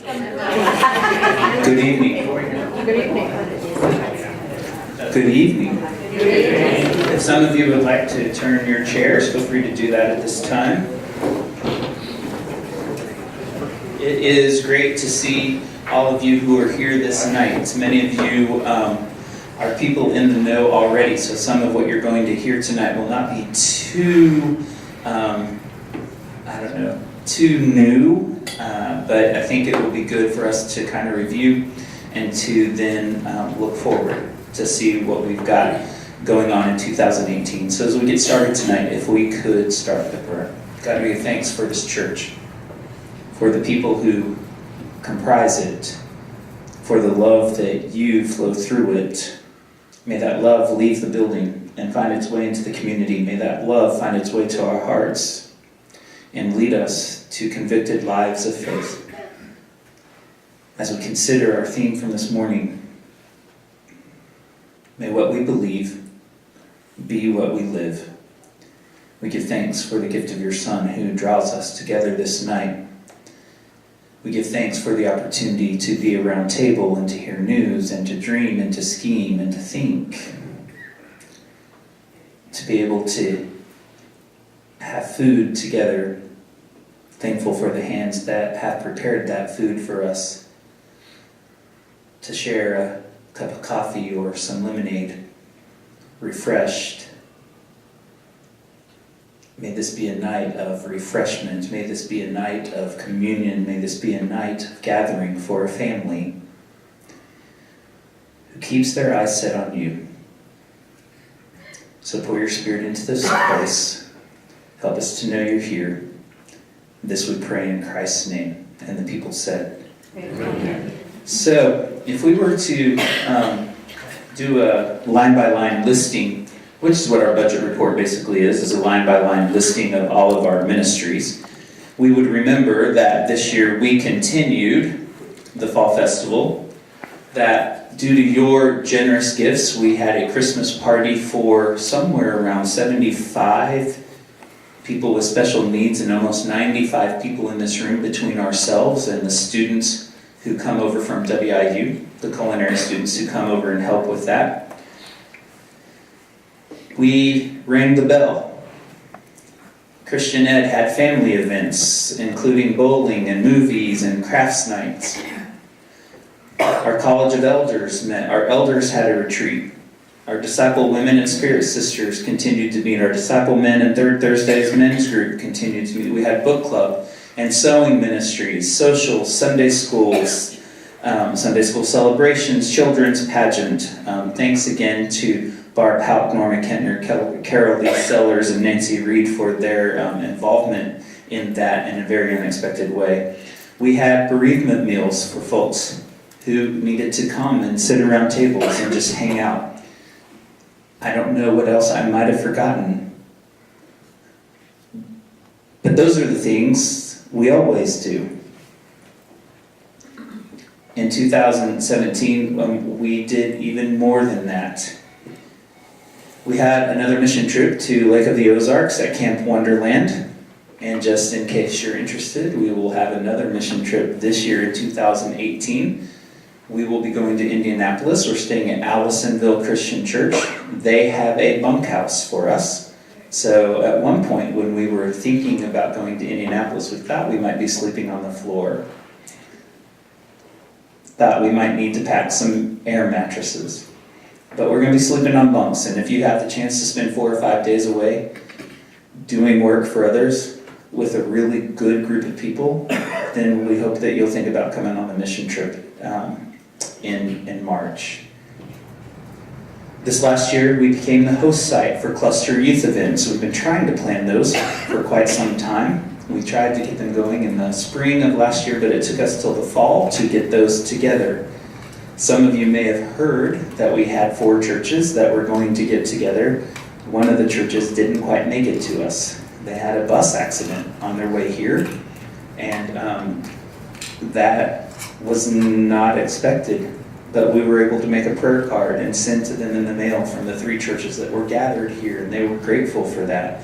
Good evening. Good evening. If some of you would like to turn your chairs, feel free to do that at this time. It is great to see all of you who are here this night. Many of you are people in the know already, so some of what you're going to hear tonight will not be too, too new, but I think it will be good for us to kind of review and to then look forward to see what we've got going on in 2018. So as we get started tonight, if we could start with a prayer. God, we give thanks for this church, for the people who comprise it, for the love that you flow through it. May that love leave the building and find its way into the community. May that love find its way to our hearts and lead us to convicted lives of faith. As we consider our theme from this morning, may what we believe be what we live. We give thanks for the gift of your Son who draws us together this night. We give thanks for the opportunity to be around table and to hear news and to dream and to scheme and to think. To be able to have food together. Thankful for the hands that have prepared that food for us. To share a cup of coffee or some lemonade. Refreshed. May this be a night of refreshment. May this be a night of communion. May this be a night of gathering for a family who keeps their eyes set on you. So pour your Spirit into this place. Help us to know you're here. This we pray in Christ's name. And the people said, Amen. So if we were to do a line-by-line listing, which is what our budget report basically is a line-by-line listing of all of our ministries. We would remember that this year we continued the Fall Festival, that due to your generous gifts, we had a Christmas party for somewhere around 75 people with special needs and almost 95 people in this room between ourselves and the students who come over from WIU, the culinary students who come over and help with that. We rang the bell. Christian Ed had family events, including bowling and movies and crafts nights. Our College of Elders met. Our elders had a retreat. Our Disciple Women and Spirit Sisters continued to meet. Our Disciple Men and Third Thursdays men's group continued to meet. We had book club and sewing ministries, socials, Sunday schools, Sunday school celebrations, children's pageant. Thanks again to Barb Haupt, Norma Kentner, Carol Lee Sellers, and Nancy Reed for their involvement in that in a very unexpected way. We had bereavement meals for folks who needed to come and sit around tables and just hang out. I don't know what else I might have forgotten. But those are the things we always do. In 2017, we did even more than that. We had another mission trip to Lake of the Ozarks at Camp Wonderland. And just in case you're interested, we will have another mission trip this year in 2018. We will be going to Indianapolis. We're staying at Allisonville Christian Church. They have a bunkhouse for us. So at one point when we were thinking about going to Indianapolis, we thought we might be sleeping on the floor. Thought we might need to pack some air mattresses. But we're going to be sleeping on bunks, and if you have the chance to spend 4 or 5 days away doing work for others with a really good group of people, then we hope that you'll think about coming on the mission trip in March. This last year, we became the host site for cluster youth events. We've been trying to plan those for quite some time. We tried to get them going in the spring of last year, but it took us till the fall to get those together. Some of you may have heard that we had 4 churches that were going to get together. One of the churches didn't quite make it to us. They had a bus accident on their way here, and that was not expected. But we were able to make a prayer card and send to them in the mail from the 3 churches that were gathered here, and they were grateful for that.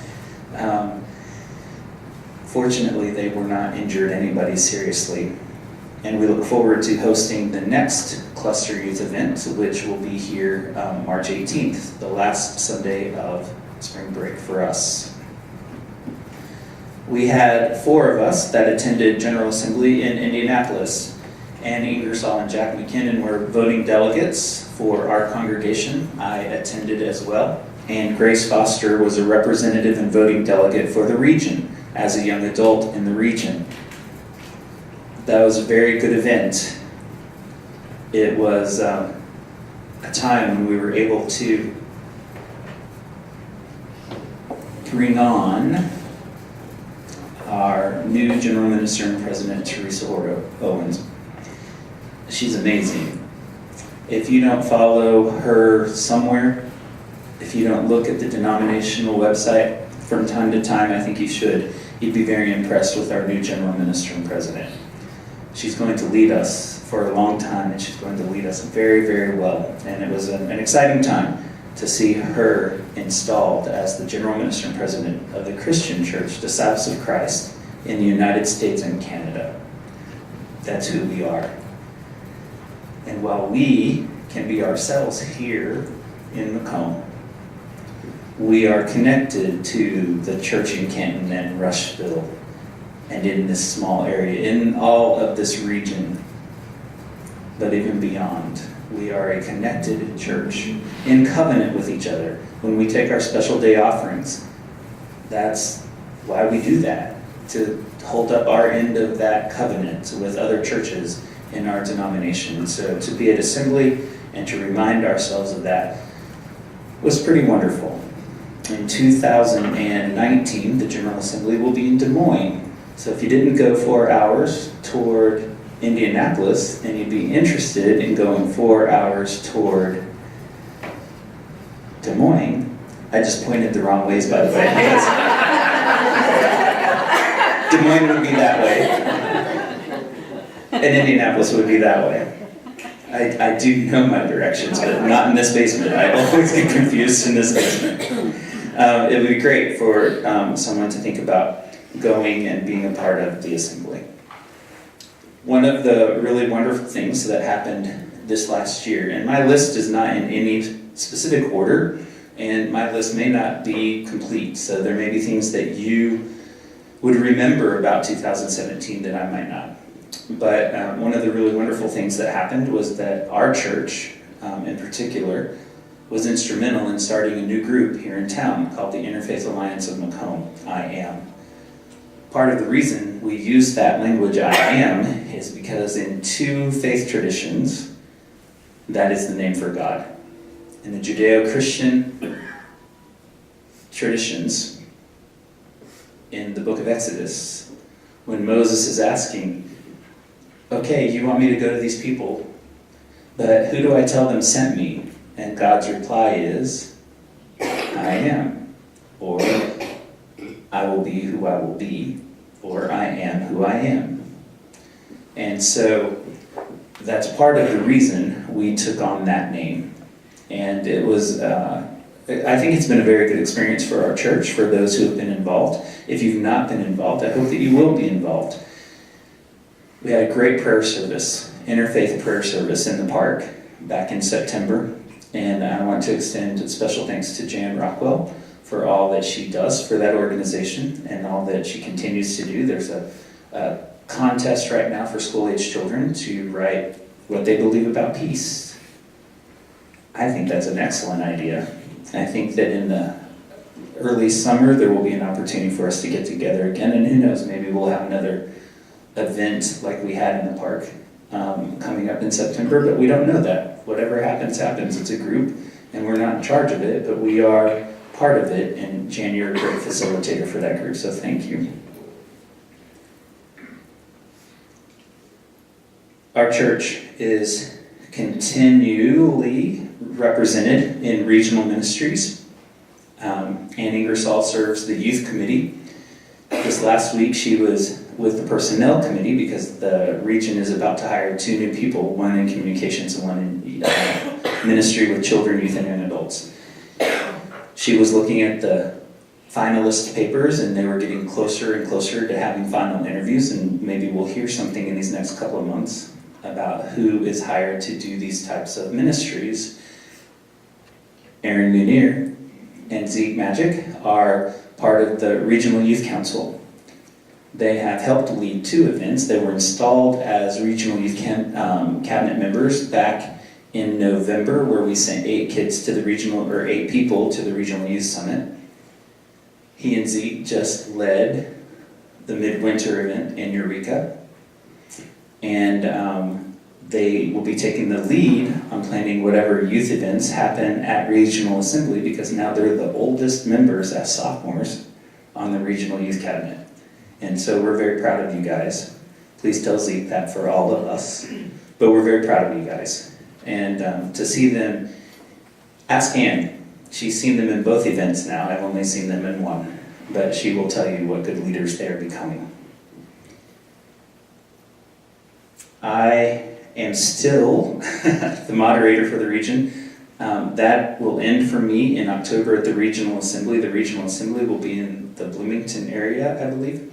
Fortunately, they were not injured anybody seriously. And we look forward to hosting the next Cluster Youth event, which will be here March 18th, the last Sunday of spring break for us. We had 4 of us that attended General Assembly in Indianapolis. Ann Ingersoll and Jack McKinnon were voting delegates for our congregation. I attended as well. And Grace Foster was a representative and voting delegate for the region as a young adult in the region. That was a very good event. It was a time when we were able to bring on our new General Minister and President, Teresa Owens. She's amazing. If you don't follow her somewhere, if you don't look at the denominational website from time to time, I think you should. You'd be very impressed with our new General Minister and President. She's going to lead us for a long time, and she's going to lead us very, very well. And it was an exciting time to see her installed as the General Minister and President of the Christian Church, Disciples of Christ, in the United States and Canada. That's who we are. And while we can be ourselves here in Macomb, we are connected to the church in Canton and Rushville and in this small area, in all of this region, but even beyond. We are a connected church in covenant with each other. When we take our special day offerings, that's why we do that, to hold up our end of that covenant with other churches in our denomination. So to be at assembly and to remind ourselves of that was pretty wonderful. In 2019, the General Assembly will be in Des Moines. So if you didn't go 4 hours toward Indianapolis and you'd be interested in going 4 hours toward Des Moines, I just pointed the wrong ways, by the way. Des Moines would be that way, and Indianapolis would be that way. I do know my directions, but not in this basement. I always get confused in this basement. It would be great for someone to think about going and being a part of the assembly. One of the really wonderful things that happened this last year, and my list is not in any specific order, and my list may not be complete, so there may be things that you would remember about 2017 that I might not. But one of the really wonderful things that happened was that our church, in particular, was instrumental in starting a new group here in town called the Interfaith Alliance of Macomb, I AM. Part of the reason we use that language, I am, is because in 2 faith traditions, that is the name for God. In the Judeo-Christian traditions, in the book of Exodus, when Moses is asking, okay, you want me to go to these people, but who do I tell them sent me? And God's reply is, I am, or I will be who I will be, or I am who I am. And so that's part of the reason we took on that name. And it was, I think it's been a very good experience for our church, for those who have been involved. If you've not been involved, I hope that you will be involved. We had a great prayer service, interfaith prayer service in the park back in September. And I want to extend special thanks to Jan Rockwell for all that she does for that organization and all that she continues to do. There's a contest right now for school-age children to write what they believe about peace. I think that's an excellent idea. I think that in the early summer there will be an opportunity for us to get together again, and who knows, maybe we'll have another event like we had in the park coming up in September, but we don't know that. Whatever happens, happens. It's a group, and we're not in charge of it, but we are part of it, and Jan, you're a great facilitator for that group, so thank you. Our church is continually represented in regional ministries. Ann Ingersoll serves the youth committee. This last week she was with the personnel committee because the region is about to hire 2 new people, one in communications and one in ministry with children, youth, and young adults. She was looking at the finalist papers, and they were getting closer and closer to having final interviews, and maybe we'll hear something in these next couple of months about who is hired to do these types of ministries. Aaron Munir and Zeke Magic are part of the Regional Youth Council. They have helped lead 2 events. They were installed as Regional Youth Cabinet members back in November, where we sent 8 people to the Regional Youth Summit. He and Zeke just led the midwinter event in Eureka, and they will be taking the lead on planning whatever youth events happen at Regional Assembly, because now they're the oldest members as sophomores on the Regional Youth Cabinet. And so we're very proud of you guys. Please tell Zeke that for all of us. But we're very proud of you guys. And to see them, ask Ann. She's seen them in both events now. I've only seen them in one. But she will tell you what good leaders they are becoming. I am still the moderator for the region. That will end for me in October at the Regional Assembly. The Regional Assembly will be in the Bloomington area, I believe.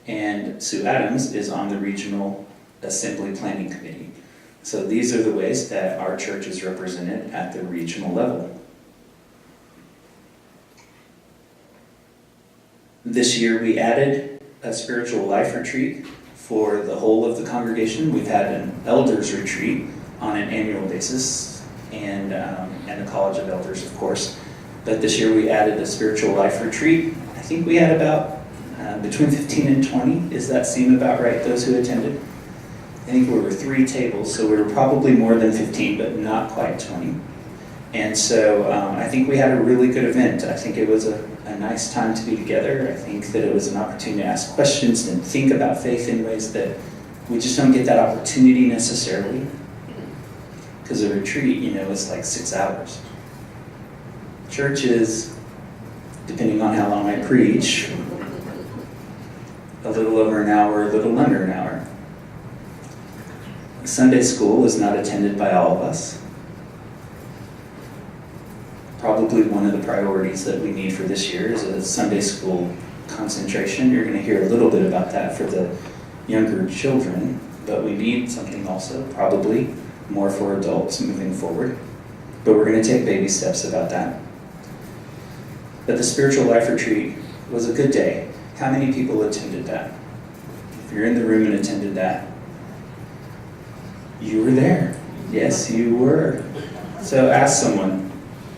And Sue Adams is on the Regional Assembly Planning Committee. So these are the ways that our church is represented at the regional level. This year we added a spiritual life retreat for the whole of the congregation. We've had an elders retreat on an annual basis, and the College of Elders, of course. But this year we added a spiritual life retreat. I think we had about between 15 and 20. Does that seem about right, those who attended? I think we were 3 tables, so we were probably more than 15, but not quite 20. And so I think we had a really good event. I think it was a nice time to be together. I think that it was an opportunity to ask questions and think about faith in ways that we just don't get that opportunity necessarily. Because a retreat, is like 6 hours. Church is, depending on how long I preach, a little over an hour, a little under an hour. Sunday school is not attended by all of us. Probably one of the priorities that we need for this year is a Sunday school concentration. You're going to hear a little bit about that for the younger children, but we need something also, probably more for adults moving forward. But we're going to take baby steps about that. But the spiritual life retreat was a good day. How many people attended that? If you're in the room and attended that, you were there. Yes, you were. So ask someone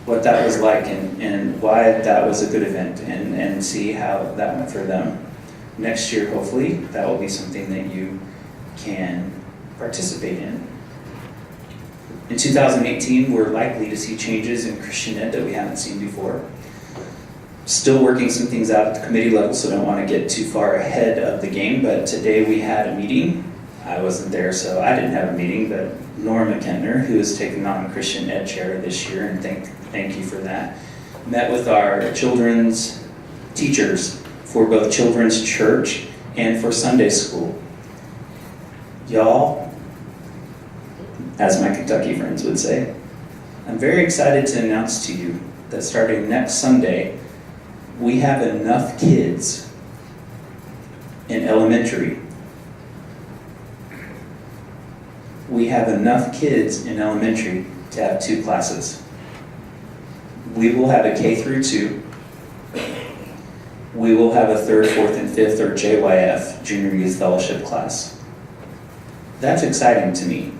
what that was like and why that was a good event, and see how that went for them. Next year, hopefully, that will be something that you can participate in. In 2018, we're likely to see changes in Christian Ed that we haven't seen before. Still working some things out at the committee level, so I don't want to get too far ahead of the game, but today we had a meeting. I wasn't there, so I didn't have a meeting, but Norma Kentner, who has taken on Christian Ed chair this year, and thank you for that, met with our children's teachers for both children's church and for Sunday school. Y'all, as my Kentucky friends would say, I'm very excited to announce to you that starting next Sunday, we have enough kids in elementary. We have enough kids in elementary to have 2 classes. We will have a K through 2. We will have a 3rd, 4th, and 5th, or JYF, Junior Youth Fellowship class. That's exciting to me.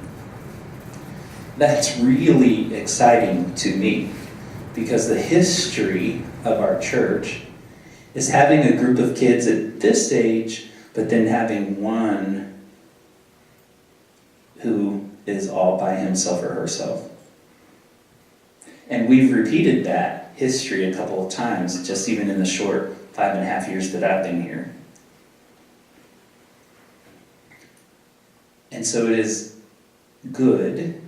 That's really exciting to me, because the history of our church is having a group of kids at this age, but then having one who is all by himself or herself. And we've repeated that history a couple of times, just even in the short 5.5 years that I've been here. And so it is good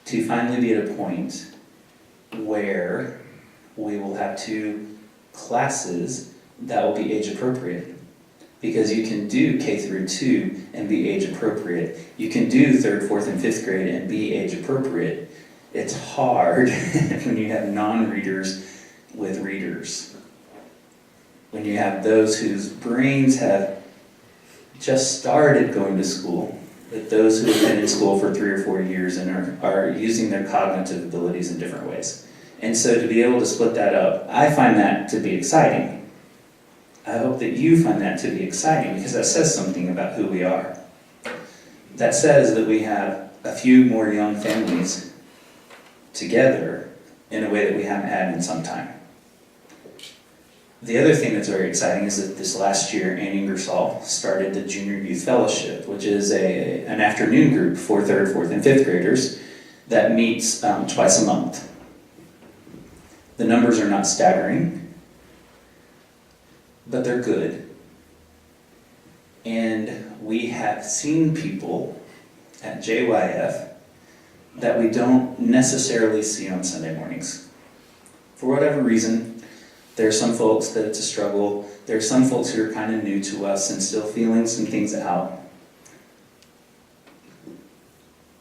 to finally be at a point where we will have 2 classes that will be age appropriate. Because you can do K through 2 and be age appropriate. You can do 3rd, 4th, and 5th grade and be age appropriate. It's hard when you have non-readers with readers. when you have those whose brains have just started going to school, but those who have been in school for 3 or 4 years and are using their cognitive abilities in different ways. And so to be able to split that up, I find that to be exciting. I hope that you find that to be exciting, because that says something about who we are. That says that we have a few more young families together in a way that we haven't had in some time. The other thing that's very exciting is that this last year, Ann Ingersoll started the Junior Youth Fellowship, which is an afternoon group for 3rd, 4th, and 5th graders that meets twice a month. The numbers are not staggering, but they're good. And we have seen people at JYF that we don't necessarily see on Sunday mornings. For whatever reason, there are some folks that it's a struggle. There are some folks who are kind of new to us and still feeling some things out.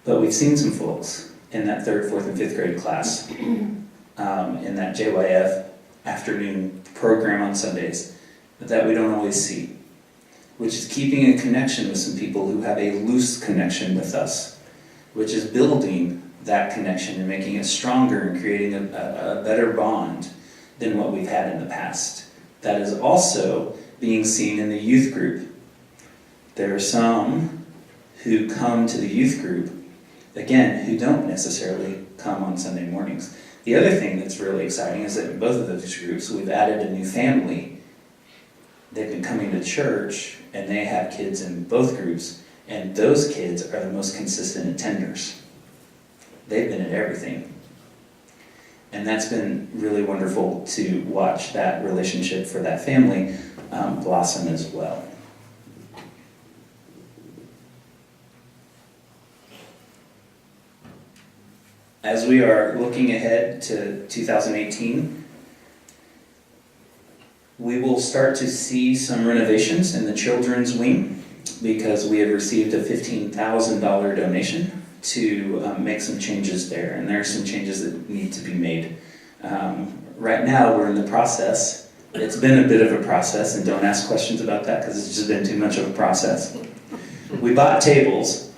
But we've seen some folks in that 3rd, 4th, and 5th grade class, in that JYF afternoon program on Sundays, that we don't always see, which is keeping a connection with some people who have a loose connection with us, which is building that connection and making it stronger and creating a better bond than what we've had in the past. That is also being seen in the youth group. There are some who come to the youth group, again, who don't necessarily come on Sunday mornings. The other thing that's really exciting is that in both of those groups, we've added a new family. They've been coming to church, and they have kids in both groups, and those kids are the most consistent attenders. They've been at everything. And that's been really wonderful to watch that relationship for that family blossom as well. As we are looking ahead to 2018, we will start to see some renovations in the children's wing, because we have received a $15,000 donation to make some changes there, and there are some changes that need to be made. Right now, we're in the process. It's been a bit of a process, and don't ask questions about that because it's just been too much of a process. We bought tables.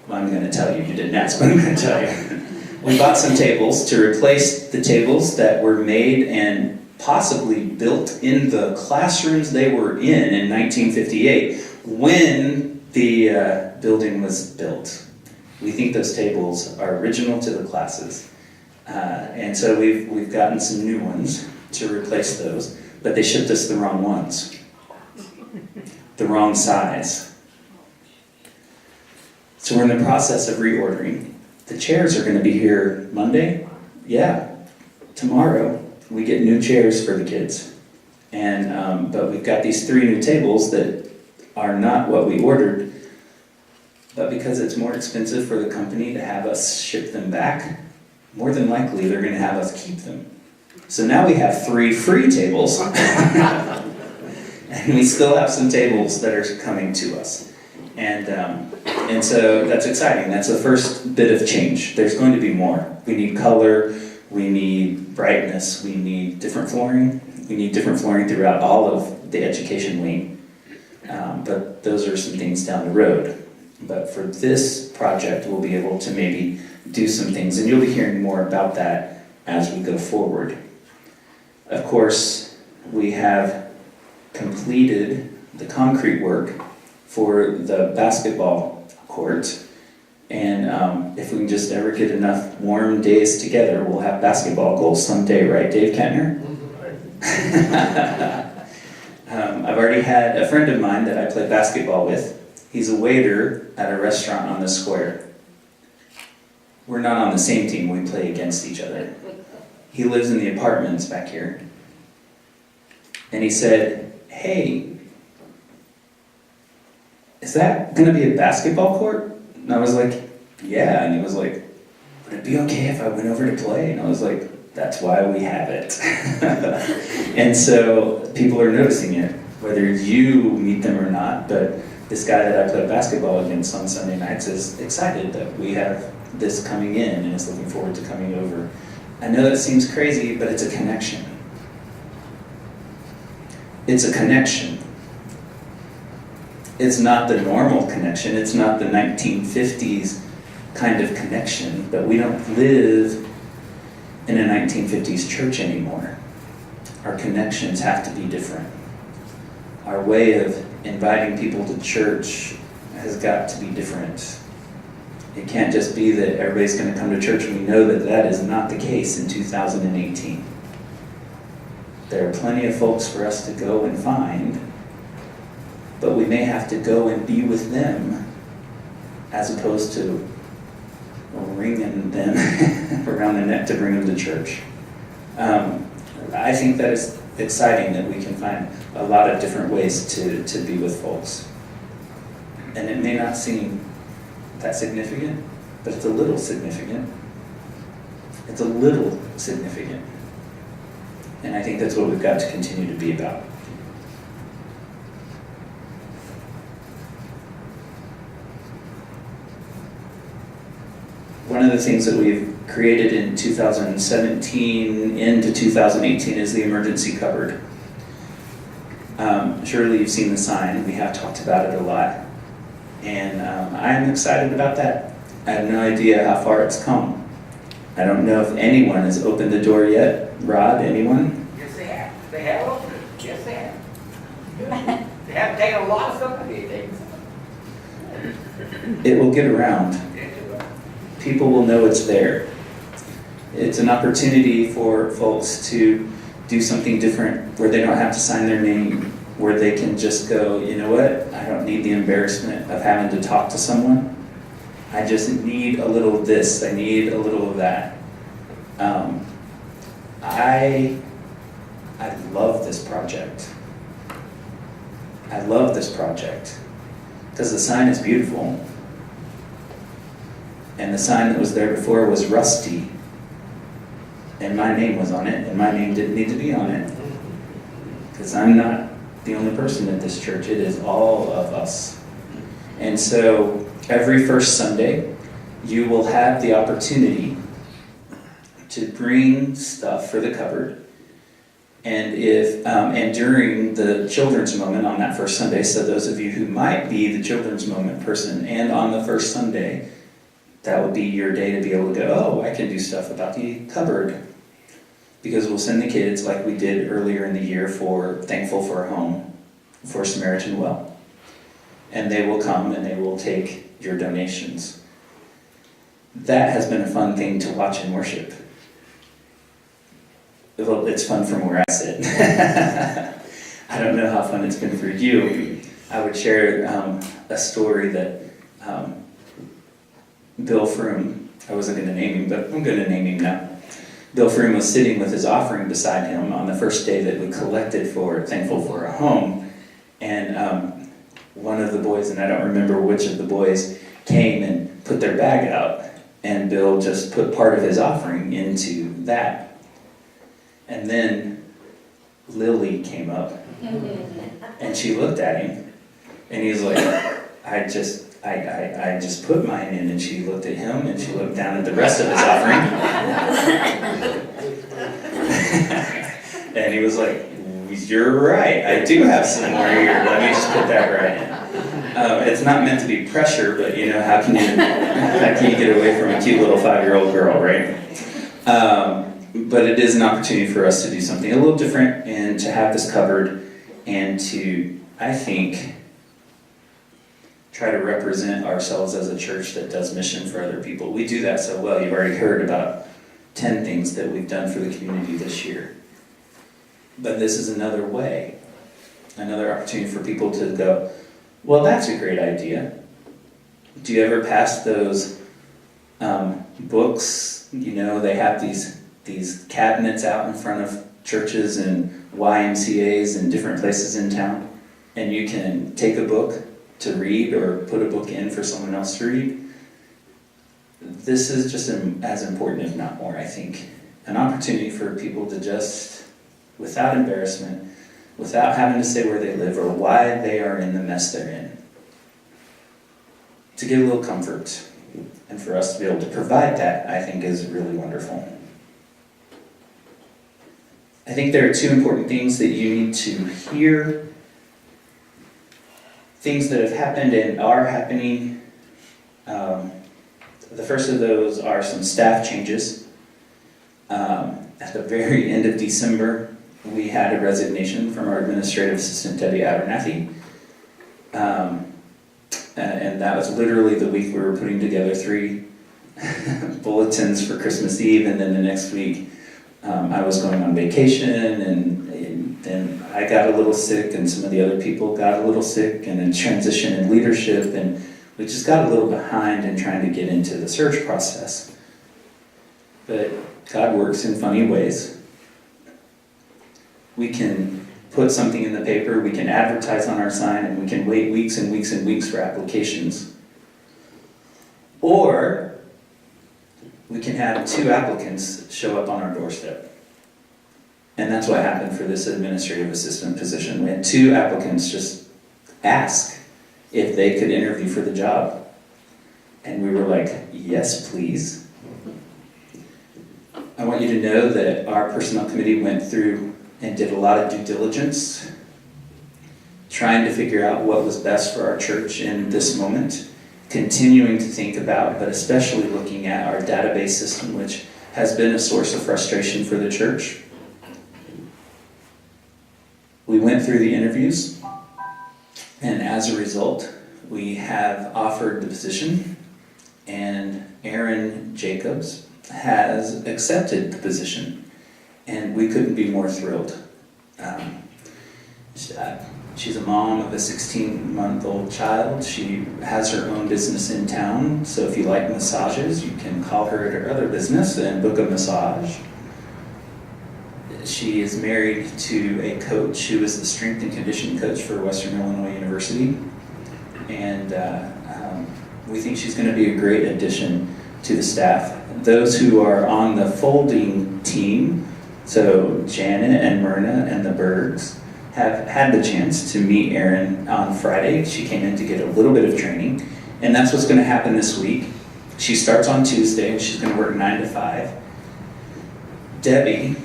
Well, I'm going to tell you. You didn't ask, but I'm going to tell you. We bought some tables to replace the tables that were made and possibly built in the classrooms they were in 1958 when the building was built. We think those tables are original to the classes. And so we've gotten some new ones to replace those, but they shipped us the wrong ones. The wrong size. So we're in the process of reordering. The chairs are going to be here Monday. Yeah, tomorrow we get new chairs for the kids. And but we've got these 3 new tables that are not what we ordered. But because it's more expensive for the company to have us ship them back, more than likely they're going to have us keep them. So now we have 3 free tables, and we still have some tables that are coming to us. And so that's exciting. That's the first bit of change. There's going to be more. We need color, we need brightness, we need different flooring. We need different flooring throughout all of the education wing. But those are some things down the road. But for this project, we'll be able to maybe do some things, and you'll be hearing more about that as we go forward. Of course, we have completed the concrete work for the basketball court, and if we can just ever get enough warm days together, we'll have basketball goals someday, right, Dave Kentner? I've already had a friend of mine that I play basketball with. He's a waiter at a restaurant on the square. We're not on the same team, we play against each other. He lives in the apartments back here. And he said, "Hey, is that going to be a basketball court?" And I was like, "Yeah." And he was like, "Would it be okay if I went over to play?" And I was like, "That's why we have it." And so people are noticing it, whether you meet them or not, but this guy that I play basketball against on Sunday nights is excited that we have this coming in and is looking forward to coming over. I know that seems crazy, but it's a connection. it's a connection. It's not the normal connection. It's not the 1950s kind of connection, but we don't live in a 1950s church anymore. Our connections have to be different. Our way of inviting people to church has got to be different. It can't just be that everybody's going to come to church, and we know that that is not the case in 2018. There are plenty of folks for us to go and find, but we may have to go and be with them as opposed to wringing them around the neck to bring them to church. I think that is exciting that we can find a lot of different ways to be with folks. And it may not seem that significant, but it's a little significant. It's a little significant. And I think that's what we've got to continue to be about. One of the things that we've created in 2017 into 2018 is the emergency cupboard. Surely you've seen the sign. We have talked about it a lot. And I'm excited about that. I have no idea how far it's come. I don't know if anyone has opened the door yet. Rod, anyone? Yes, they have. They have opened it. Yes, they have. They have taken a lot of stuff to be taken. It will get around. People will know it's there. It's an opportunity for folks to do something different where they don't have to sign their name, where they can just go, you know what, I don't need the embarrassment of having to talk to someone. I just need a little of this, I need a little of that. I love this project. I love this project because the sign is beautiful. And the sign that was there before was rusty. And my name was on it, and my name didn't need to be on it. Because I'm not the only person at this church, it is all of us. And so every first Sunday, you will have the opportunity to bring stuff for the cupboard. And and during the children's moment on that first Sunday, so those of you who might be the children's moment person, and on the first Sunday, that would be your day to be able to go, oh, I can do stuff about the cupboard. Because we'll send the kids like we did earlier in the year for Thankful for a Home, for Samaritan Well. And they will come and they will take your donations. That has been a fun thing to watch in worship. Well, it's fun from where I sit. I don't know how fun it's been for you. I would share a story that Bill Froome, I wasn't going to name him, but I'm going to name him now. Bill Froome was sitting with his offering beside him on the first day that we collected for Thankful for a Home, and one of the boys, and I don't remember which of the boys, came and put their bag out, and Bill just put part of his offering into that. And then Lily came up, and she looked at him, and he's like, I just put mine in, and she looked at him, and she looked down at the rest of his offering. And he was like, you're right, I do have some more here, let me just put that right in. It's not meant to be pressure, but you know, how can you get away from a cute little 5-year-old girl, right? But it is an opportunity for us to do something a little different, and to have this cupboard, and to, I think, try to represent ourselves as a church that does mission for other people. We do that so well. You've already heard about 10 things that we've done for the community this year. But this is another way, another opportunity for people to go, well, that's a great idea. Do you ever pass those books? You know, they have these cabinets out in front of churches and YMCAs and different places in town, and you can take a book to read or put a book in for someone else to read. This is just as important, if not more, I think. An opportunity for people to just, without embarrassment, without having to say where they live or why they are in the mess they're in, to get a little comfort. And for us to be able to provide that, I think, is really wonderful. I think there are two important things that you need to hear. Things that have happened and are happening. The first of those are some staff changes. At the very end of December, we had a resignation from our administrative assistant, Debbie Abernathy. And that was literally the week we were putting together 3 bulletins for Christmas Eve, and then the next week I was going on vacation, and then I got a little sick, and some of the other people got a little sick, and then transition in leadership, and we just got a little behind in trying to get into the search process. But God works in funny ways. We can put something in the paper, we can advertise on our sign, and we can wait weeks and weeks and weeks for applications. Or we can have 2 applicants show up on our doorstep. And that's what happened for this administrative assistant position. We had 2 applicants just ask if they could interview for the job. And we were like, yes, please. I want you to know that our personnel committee went through and did a lot of due diligence, trying to figure out what was best for our church in this moment, continuing to think about, but especially looking at our database system, which has been a source of frustration for the church. We went through the interviews, and as a result, we have offered the position, and Erin Jacobs has accepted the position, and we couldn't be more thrilled. She's a mom of a 16-month-old child. She has her own business in town, so if you like massages, you can call her at her other business and book a massage. She is married to a coach who is the strength and conditioning coach for Western Illinois University, and we think she's going to be a great addition to the staff. Those who are on the folding team, so Janet and Myrna and the Bergs, have had the chance to meet Erin on Friday. She came in to get a little bit of training, and that's what's going to happen this week. She starts on Tuesday, and she's going to work 9 to 5. Debbie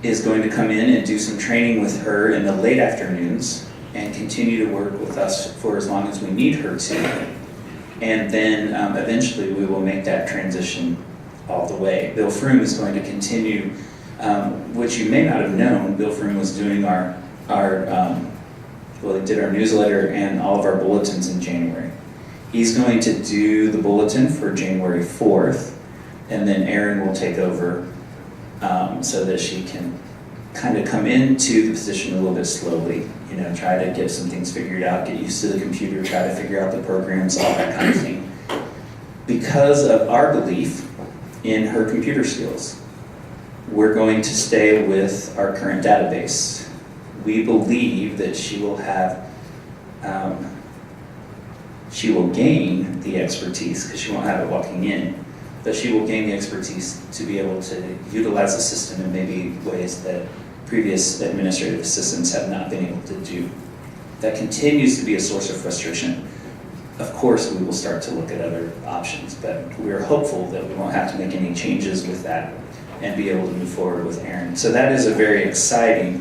is going to come in and do some training with her in the late afternoons and continue to work with us for as long as we need her to. And then eventually we will make that transition all the way. Bill Froome is going to continue, which you may not have known. Bill Froome was doing he did our newsletter and all of our bulletins in January. He's going to do the bulletin for January 4th, and then Erin will take over so that she can kind of come into the position a little bit slowly, try to get some things figured out, get used to the computer, try to figure out the programs, all that kind of thing. Because of our belief in her computer skills, we're going to stay with our current database. We believe that she will gain the expertise, because she won't have it walking in, but she will gain the expertise to be able to utilize the system in maybe ways that previous administrative assistants have not been able to do. That continues to be a source of frustration. Of course, we will start to look at other options, but we're hopeful that we won't have to make any changes with that and be able to move forward with Erin. So that is a very exciting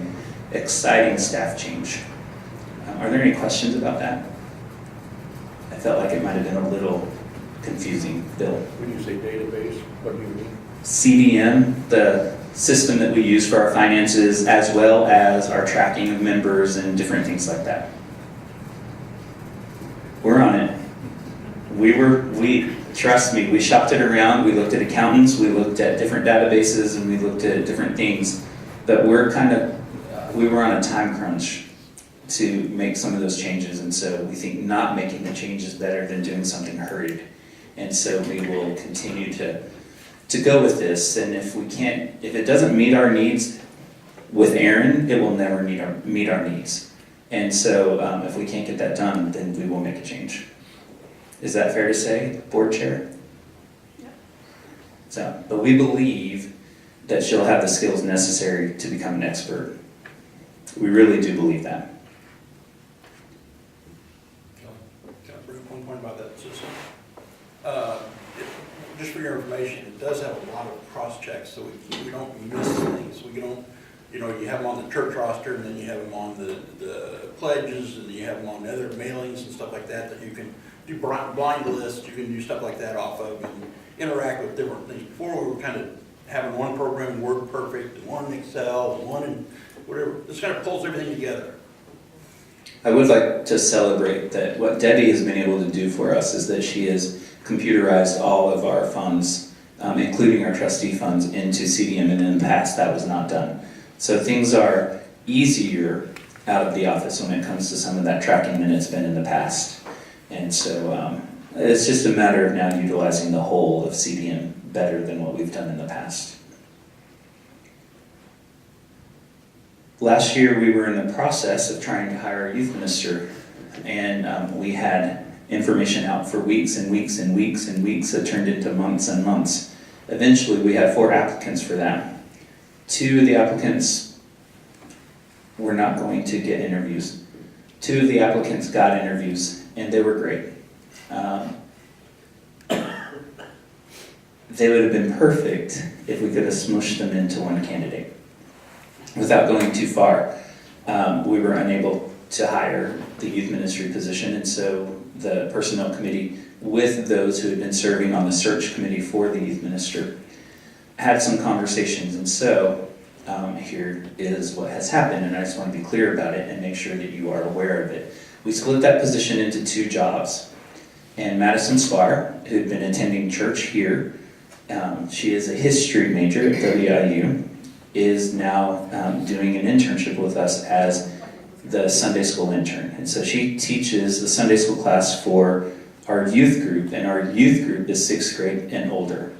staff change. Are there any questions about that? I felt like it might have been a little confusing, Bill. When you say database, what do you mean? CDM, the system that we use for our finances, as well as our tracking of members and different things like that. We're on it. Trust me, we shopped it around, we looked at accountants, we looked at different databases, and we looked at different things, but we were on a time crunch to make some of those changes, and so we think not making the change is better than doing something hurried. And so we will continue to go with this, and if it doesn't meet our needs with Erin, it will never meet our needs. And so if we can't get that done, then we will make a change. Is that fair to say, board chair? Yeah. So, but we believe that she'll have the skills necessary to become an expert. We really do believe that. Can I bring up one point about that system? Just for your information, it does have a lot of cross checks, so we don't miss things. We don't you know, you have them on the church roster, and then you have them on the pledges, and you have them on other mailings and stuff like that, that you can do blind lists, you can do stuff like that off of, and interact with different things. Before, we were kind of having one program in Word Perfect, and one in Excel, and one in whatever. This kind of pulls everything together. I would like to celebrate that what Debbie has been able to do for us is that she has computerized all of our funds, including our trustee funds, into CDM, and in the past that was not done. So things are easier out of the office when it comes to some of that tracking than it's been in the past. And so it's just a matter of now utilizing the whole of CDM better than what we've done in the past. Last year we were in the process of trying to hire a youth minister, and we had information out for weeks and weeks and weeks and weeks that turned into months and months. Eventually we had 4 applicants for that. 2 of the applicants were not going to get interviews. 2 of the applicants got interviews, and they were great. They would have been perfect if we could have smushed them into one candidate. Without going too far, we were unable to hire the youth ministry position, and so the personnel committee, with those who had been serving on the search committee for the youth minister, had some conversations. And so here is what has happened, and I just want to be clear about it and make sure that you are aware of it. We split that position into 2 jobs, and Madison Spar, who had been attending church here, she is a history major at WIU, is now doing an internship with us as the Sunday school intern. And so she teaches the Sunday school class for our youth group, and our youth group is 6th grade and older.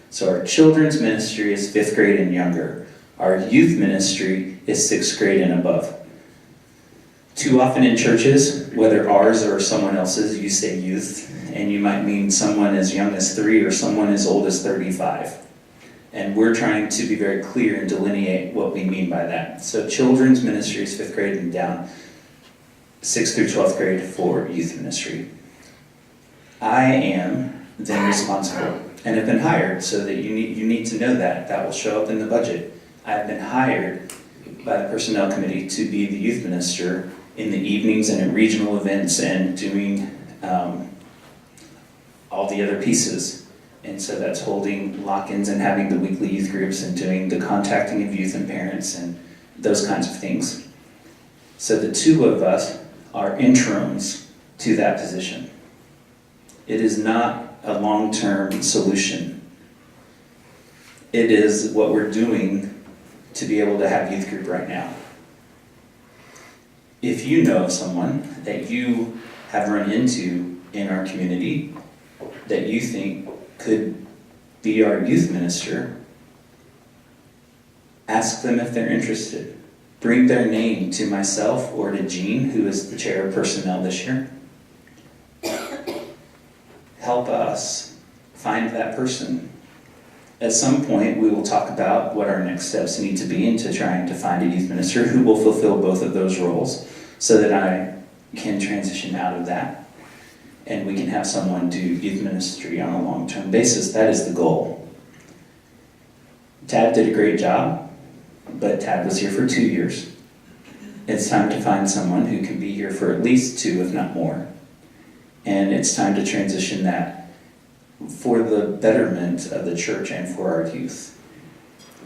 So our children's ministry is 5th grade and younger. Our youth ministry is 6th grade and above. Too often in churches, whether ours or someone else's, you say youth, and you might mean someone as young as 3 or someone as old as 35. And we're trying to be very clear and delineate what we mean by that. So children's ministry is 5th grade and down, 6th through 12th grade for youth ministry. I am then responsible and have been hired, so that you need to know that. That will show up in the budget. I have been hired by the personnel committee to be the youth minister in the evenings and at regional events and doing all the other pieces. And so that's holding lock-ins and having the weekly youth groups and doing the contacting of youth and parents and those kinds of things. So the 2 of us are interims to that position. It is not a long-term solution. It is what we're doing to be able to have youth group right now. If you know of someone that you have run into in our community that you think could be our youth minister, ask them if they're interested. Bring their name to myself or to Jean, who is the chair of personnel this year. Help us find that person. At some point, we will talk about what our next steps need to be into trying to find a youth minister who will fulfill both of those roles, so that I can transition out of that and we can have someone do youth ministry on a long-term basis. That is the goal. Tab did a great job, but Tab was here for 2 years. It's time to find someone who can be here for at least 2, if not more. And it's time to transition that for the betterment of the church and for our youth.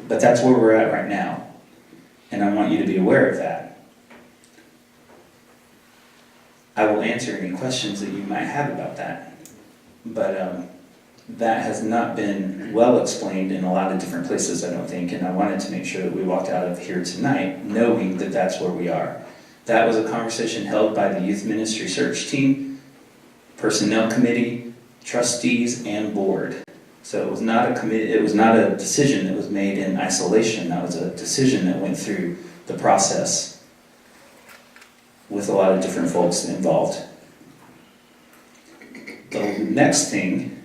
But that's where we're at right now, and I want you to be aware of that. I will answer any questions that you might have about that, but that has not been well explained in a lot of different places, I don't think, and I wanted to make sure that we walked out of here tonight knowing that that's where we are. That was a conversation held by the youth ministry search team, personnel committee, trustees, and board. So it was not a committee, it was not a decision that was made in isolation. That was a decision that went through the process with a lot of different folks involved. The next thing,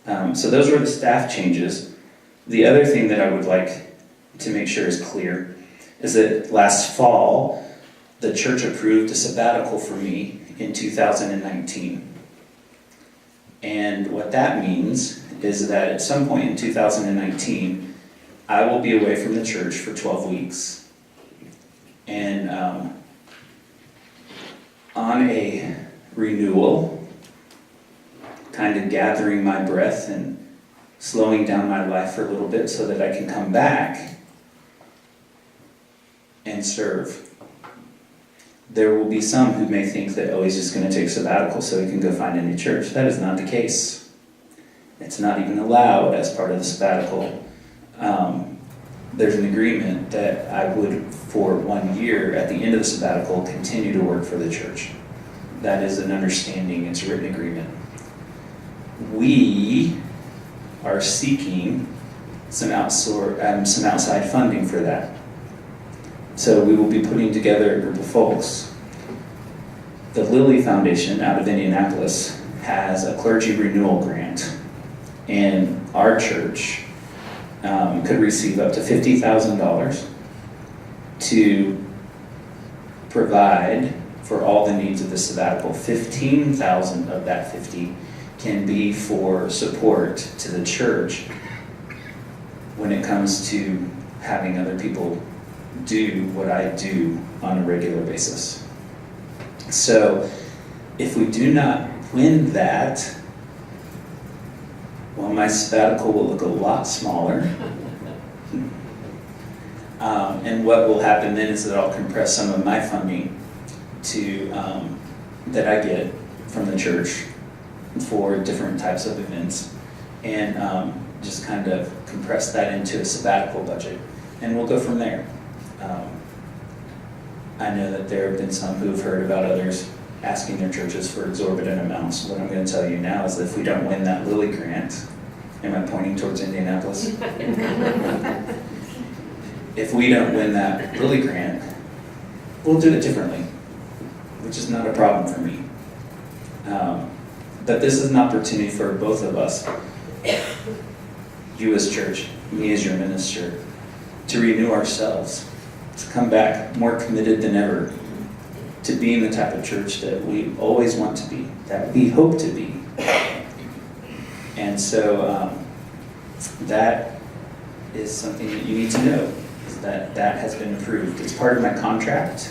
so those were the staff changes. The other thing that I would like to make sure is clear is that last fall, the church approved a sabbatical for me in 2019. And what that means is that at some point in 2019, I will be away from the church for 12 weeks. And on a renewal, kind of gathering my breath and slowing down my life for a little bit so that I can come back and serve. There will be some who may think that, oh, he's just going to take sabbatical so he can go find a new church. That is not the case. It's not even allowed as part of the sabbatical. There's an agreement that I would, for 1 year, at the end of the sabbatical, continue to work for the church. That is an understanding, it's a written agreement. We are seeking some outside funding for that. So we will be putting together a group of folks. The Lilly Foundation out of Indianapolis has a clergy renewal grant, and our church could receive up to $50,000 to provide for all the needs of the sabbatical. $15,000 of that 50 can be for support to the church when it comes to having other people do what I do on a regular basis. So if we do not win that, well, my sabbatical will look a lot smaller. And what will happen then is that I'll compress some of my funding to that I get from the church for different types of events, and just kind of compress that into a sabbatical budget, and we'll go from there. I know that there have been some who have heard about others asking their churches for exorbitant amounts. What I'm going to tell you now is that if we don't win that Lilly grant, am I pointing towards Indianapolis? If we don't win that Lilly grant, we'll do it differently, which is not a problem for me. But this is an opportunity for both of us, you as church, me as your minister, to renew ourselves, to come back more committed than ever, to being the type of church that we always want to be, that we hope to be. And so that is something that you need to know, is that that has been approved. It's part of my contract,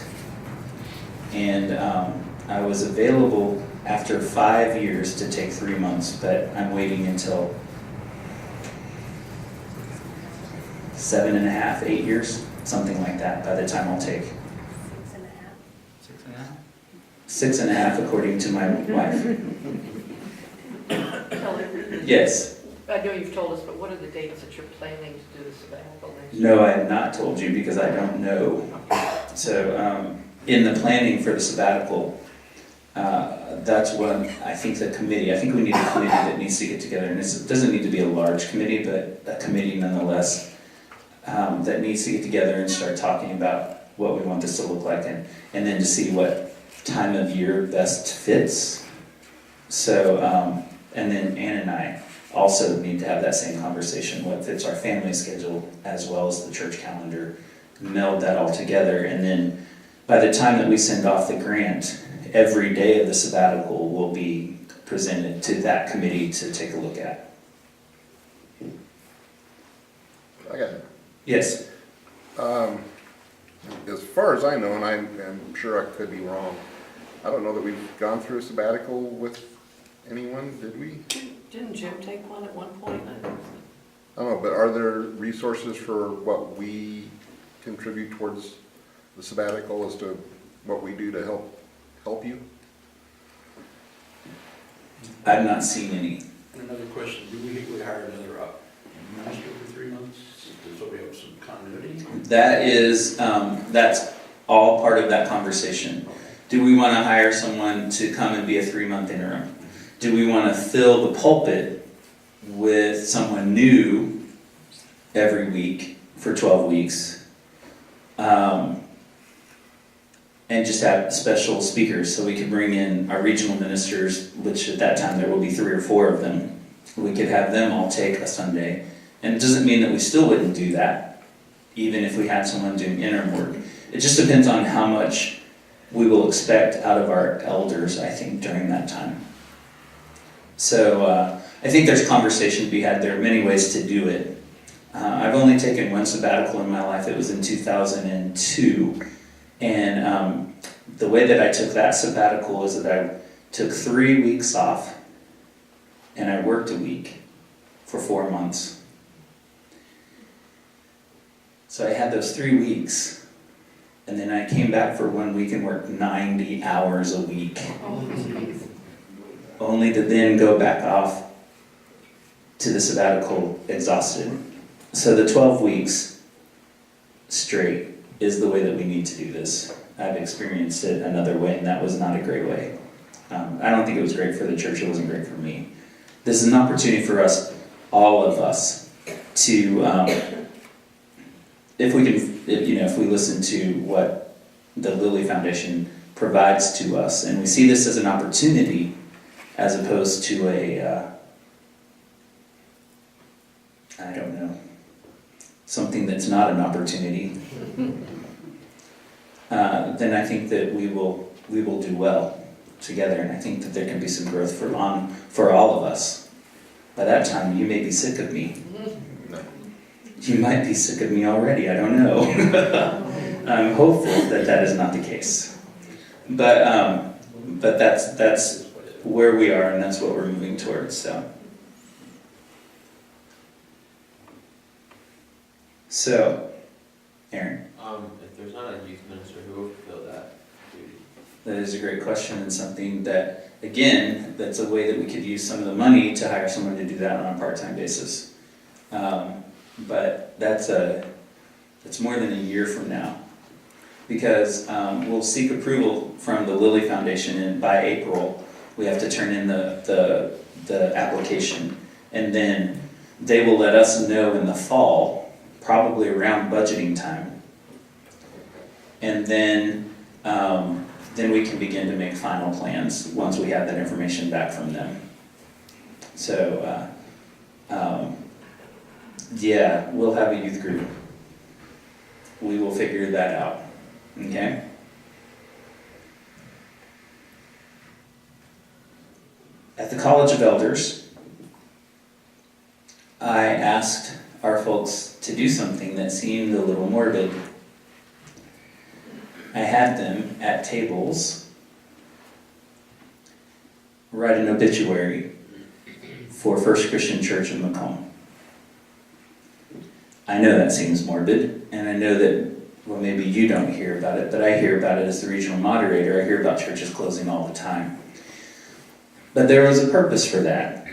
and I was available after 5 years to take 3 months, but I'm waiting until 7.5, 8 years, something like that, by the time I'll take. 6.5? 6.5, according to my wife. Yes. I know you've told us, but what are the dates that you're planning to do the sabbatical next year? No, I have not told you because I don't know. So in the planning for the sabbatical, that's what I think we need a committee that needs to get together. And it doesn't need to be a large committee, but a committee nonetheless that needs to get together and start talking about what we want this to look like, and then to see what time of year best fits. So, and then Ann and I also need to have that same conversation, what fits our family schedule as well as the church calendar, meld that all together, and then by the time that we send off the grant, every day of the sabbatical will be presented to that committee to take a look at. I got it. Yes. As far as I know, and I'm sure I could be wrong, I don't know that we've gone through a sabbatical with anyone, did we? Didn't Jim take one at one point? I don't know, but are there resources for what we contribute towards the sabbatical as to what we do to help you? I've not seen any. And another question, do we hire another minister for 3 months, so we have some continuity? That is, that's all part of that conversation. Do we want to hire someone to come and be a 3-month interim? Do we want to fill the pulpit with someone new every week for 12 weeks? And just have special speakers, so we could bring in our regional ministers, which at that time there will be 3 or 4 of them. We could have them all take a Sunday. And it doesn't mean that we still wouldn't do that, even if we had someone doing interim work. It just depends on how much we will expect out of our elders, I think, during that time. So I think there's conversation to be had. There are many ways to do it. I've only taken one sabbatical in my life. It was in 2002. And the way that I took that sabbatical is that I took 3 weeks off and I worked a week for 4 months. So I had those 3 weeks, and then I came back for 1 week and worked 90 hours a week. Only to then go back off to the sabbatical exhausted. So the 12 weeks straight is the way that we need to do this. I've experienced it another way, and that was not a great way. I don't think it was great for the church. It wasn't great for me. This is an opportunity for us, all of us, to, if we listen to what the Lilly Foundation provides to us, and we see this as an opportunity as opposed to something that's not an opportunity, then I think that we will do well together, and I think that there can be some growth for all of us. By that time, you may be sick of me. You might be sick of me already, I don't know. I'm hopeful that that is not the case. But that's where we are, and that's what we're moving towards. So, Aaron. If there's not a youth minister, who will fulfill that duty? That is a great question, and something that, again, that's a way that we could use some of the money to hire someone to do that on a part-time basis. But that's more than a year from now, because we'll seek approval from the Lilly Foundation, and by April we have to turn in the application, and then they will let us know in the fall, probably around budgeting time. And then we can begin to make final plans once we have that information back from them. So, yeah, we'll have a youth group. We will figure that out, okay? At the College of Elders, I asked our folks to do something that seemed a little morbid. I had them at tables write an obituary for First Christian Church in Macomb. I know that seems morbid, and I know that, well, maybe you don't hear about it, but I hear about it as the regional moderator. I hear about churches closing all the time. But there was a purpose for that.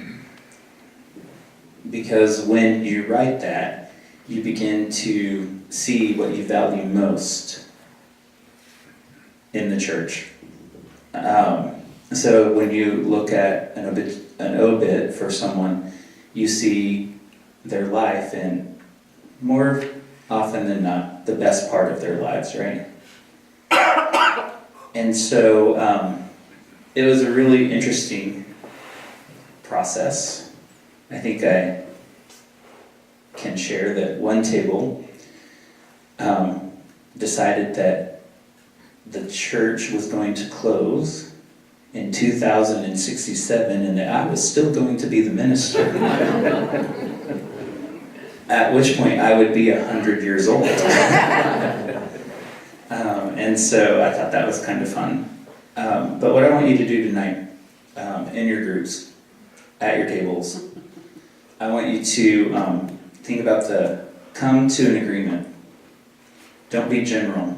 Because when you write that, you begin to see what you value most in the church. So when you look at an obit for someone, you see their life, and more often than not, the best part of their lives, right? And so it was a really interesting process. I think I can share that one table decided that the church was going to close in 2067, and that I was still going to be the minister. At which point I would be 100 years old. And so I thought that was kind of fun. But what I want you to do tonight, in your groups, at your tables, I want you to think about come to an agreement. Don't be general.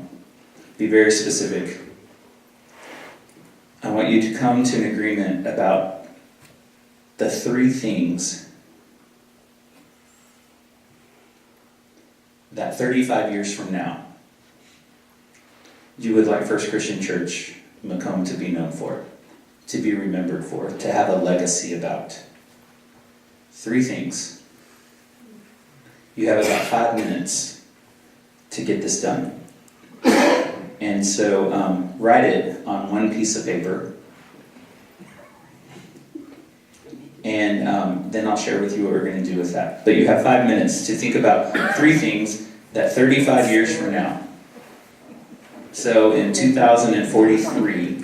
Be very specific. I want you to come to an agreement about the 3 things that 35 years from now you would like First Christian Church Macomb to be known for, to be remembered for, to have a legacy about. 3 things. You have about 5 minutes to get this done. And so write it on one piece of paper, and then I'll share with you what we're going to do with that. But you have 5 minutes to think about 3 things that 35 years from now, so in 2043,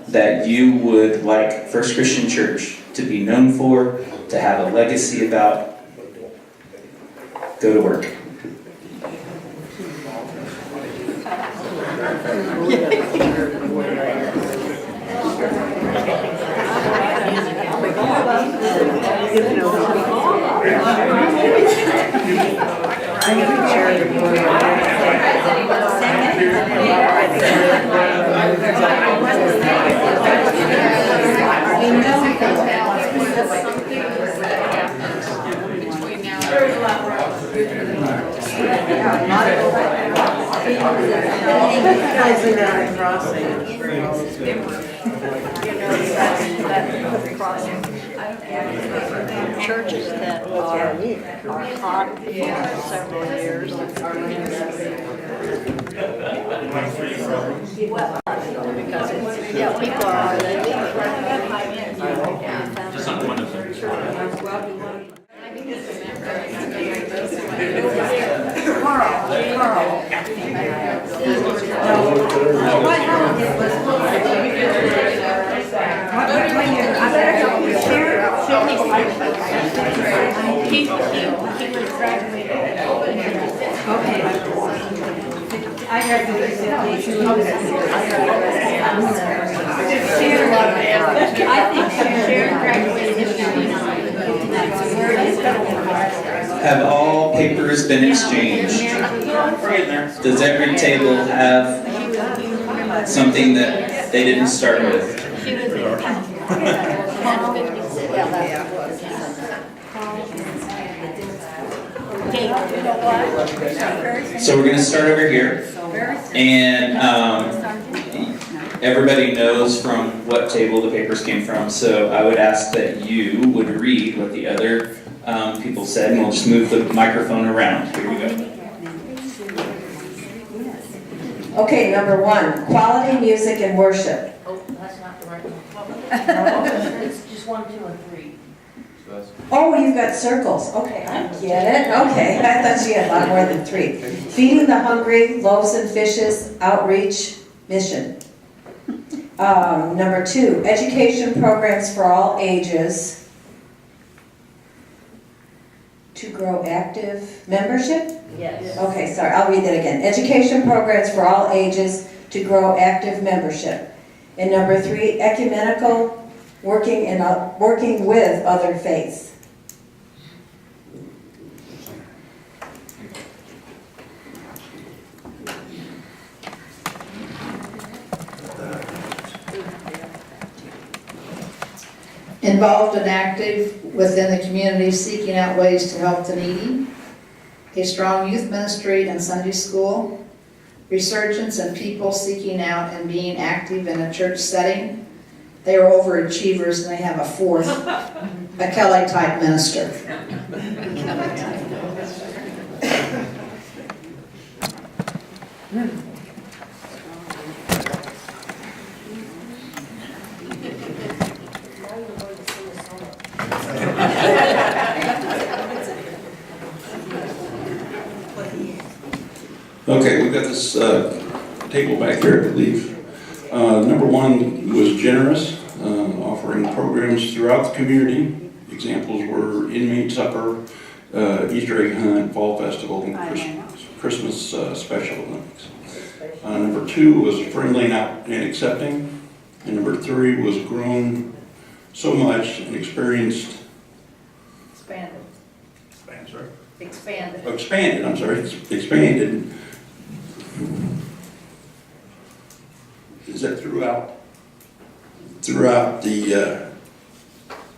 that you would like First Christian Church to be known for, to have a legacy about, go to work. Churches that are hot for several years. Because it's, yeah, people are, they Just on one of them. He was graduated. Okay. I graduated in 52. I think Sharon graduated in 59. Have all papers been exchanged? Does every table have something that they didn't start with? She was in So we're gonna start over here. And everybody knows from what table the papers came from, so I would ask that you would read what the other people said, and we'll just move the microphone around. Here we go. Okay, number 1, quality music and worship. Oh, that's not the right one. It's just 1, 2, and 3. Oh, you've got circles. Okay, I get it. Okay, I thought you had a lot more than 3. Feeding the hungry, loaves and fishes, outreach, mission. Number 2, education programs for all ages to grow active membership? Yes. Okay, sorry, I'll read that again. Education programs for all ages to grow active membership. And number 3, ecumenical, working with other faiths. Involved and active within the community, seeking out ways to help the needy. A strong youth ministry and Sunday school. Resurgence in people seeking out and being active in a church setting. They are overachievers and they have a 4th, a Kelly-type minister. Okay, we've got this table back here, I believe. Number 1 was generous, offering programs throughout the community. Examples were inmate supper, Easter egg hunt, fall festival, and Christmas special Olympics. Number 2 was friendly and accepting. And number 3 was grown so much and experienced. Expanded. Sorry? Expanded. Oh, expanded, I'm sorry, expanded. Is that throughout the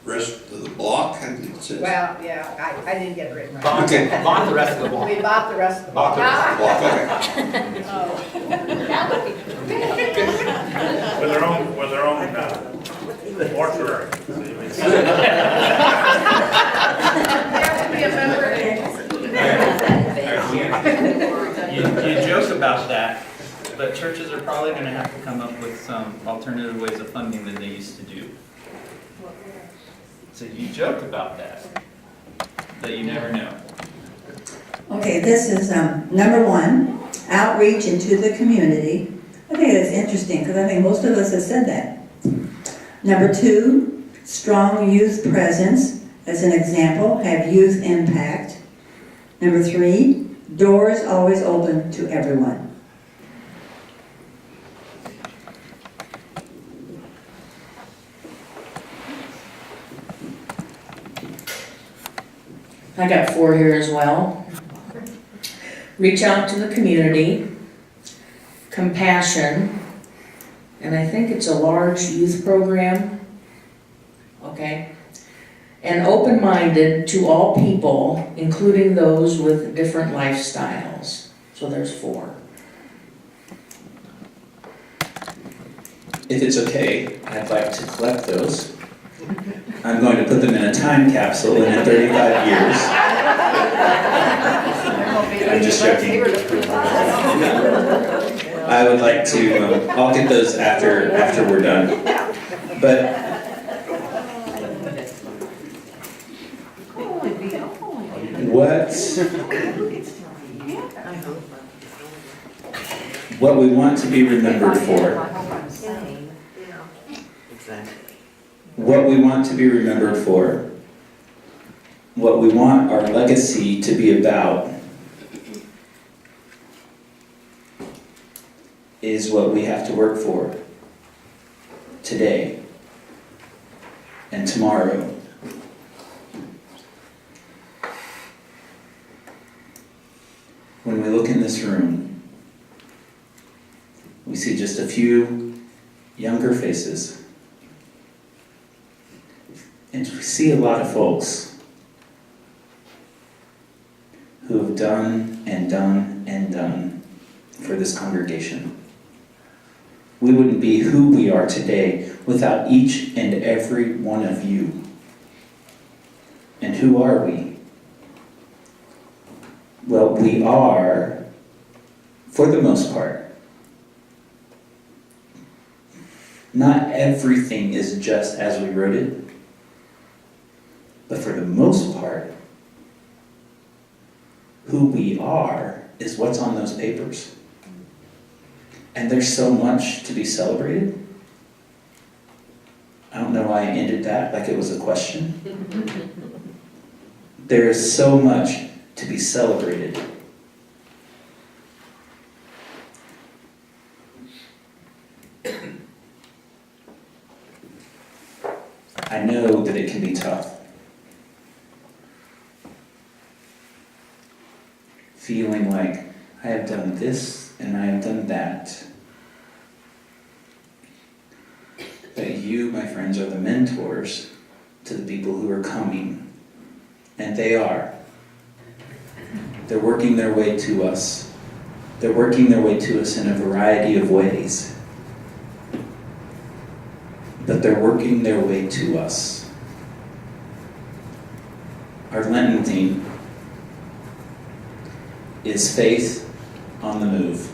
rest of the block? I think it says. Well, yeah, I didn't get it written right. Bought Okay. bought the rest of the block. We bought the rest of the Block, block. okay. With their own mortuary. You joke about that, but churches are probably going to have to come up with some alternative ways of funding than they used to do. So you joke about that, but you never know. Okay, this is number 1, outreach into the community. I think that's interesting because I think most of us have said that. Number 2, strong youth presence. As an example, have youth impact. Number 3, doors always open to everyone. I got 4 here as well. Reach out to the community, compassion, and I think it's a large youth program, okay? And open-minded to all people, including those with different lifestyles. So there's 4. If it's okay, I'd like to collect those. I'm going to put them in a time capsule and in 35 years. I'm just joking. I would like to, I'll get those after we're done. But what we want to be remembered for. What we want to be remembered for. What we want our legacy to be about is what we have to work for today and tomorrow. When we look in this room, we see just a few younger faces. And we see a lot of folks who have done and done and done for this congregation. We wouldn't be who we are today without each and every one of you. And who are we? Well, we are, for the most part, not everything is just as we wrote it. But for the most part, who we are is what's on those papers. And there's so much to be celebrated. I don't know why I ended that like it was a question. There is so much to be celebrated. I know that it can be tough. Feeling like I have done this and I have done that. But you, my friends, are the mentors to the people who are coming. And they are. They're working their way to us. They're working their way to us in a variety of ways. But they're working their way to us. Our Lenten theme is faith on the move.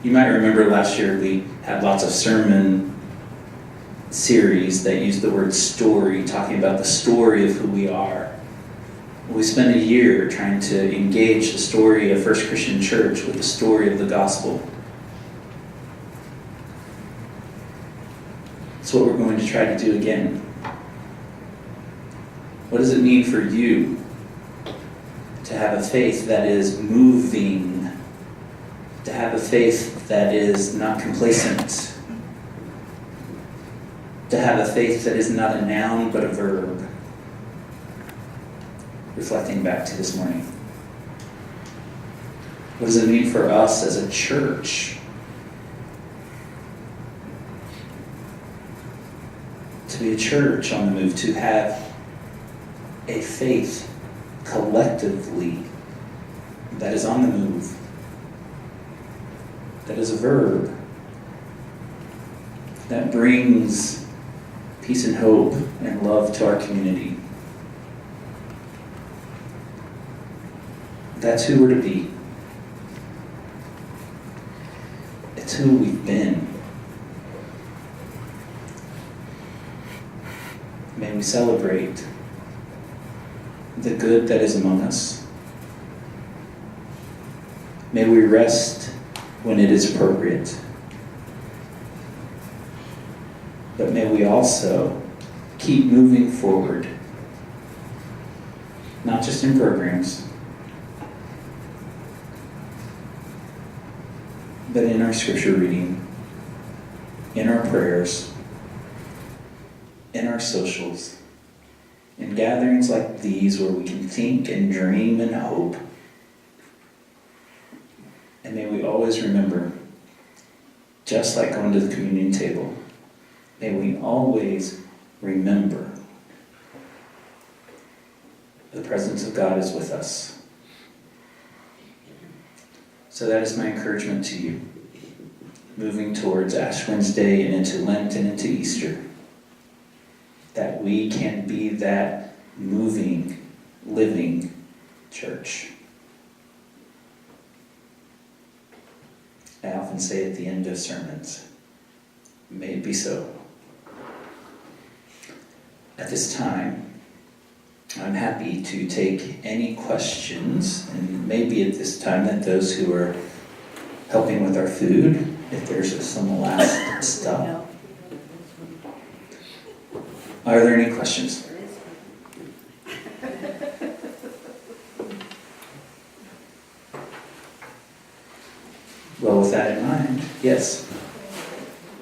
You might remember last year we had lots of sermon series that used the word story, talking about the story of who we are. We spent a year trying to engage the story of First Christian Church with the story of the gospel. That's what we're going to try to do again. What does it mean for you to have a faith that is moving, to have a faith that is not complacent, to have a faith that is not a noun but a verb? Reflecting back to this morning. What does it mean for us as a church to be a church on the move, to have a faith collectively that is on the move, that is a verb, that brings peace and hope and love to our community? That's who we're to be. It's who we've been. May we celebrate the good that is among us. May we rest when it is appropriate. But may we also keep moving forward, not just in programs, but in our scripture reading, in our prayers, in our socials, in gatherings like these where we can think and dream and hope. And may we always remember, just like going to the communion table, may we always remember the presence of God is with us. So that is my encouragement to you, moving towards Ash Wednesday and into Lent and into Easter, that we can be that moving, living church. I often say at the end of sermons, may it be so. At this time, I'm happy to take any questions, and maybe at this time that those who are helping with our food, if there's some last stuff. Are there any questions? Well, with that in mind, yes.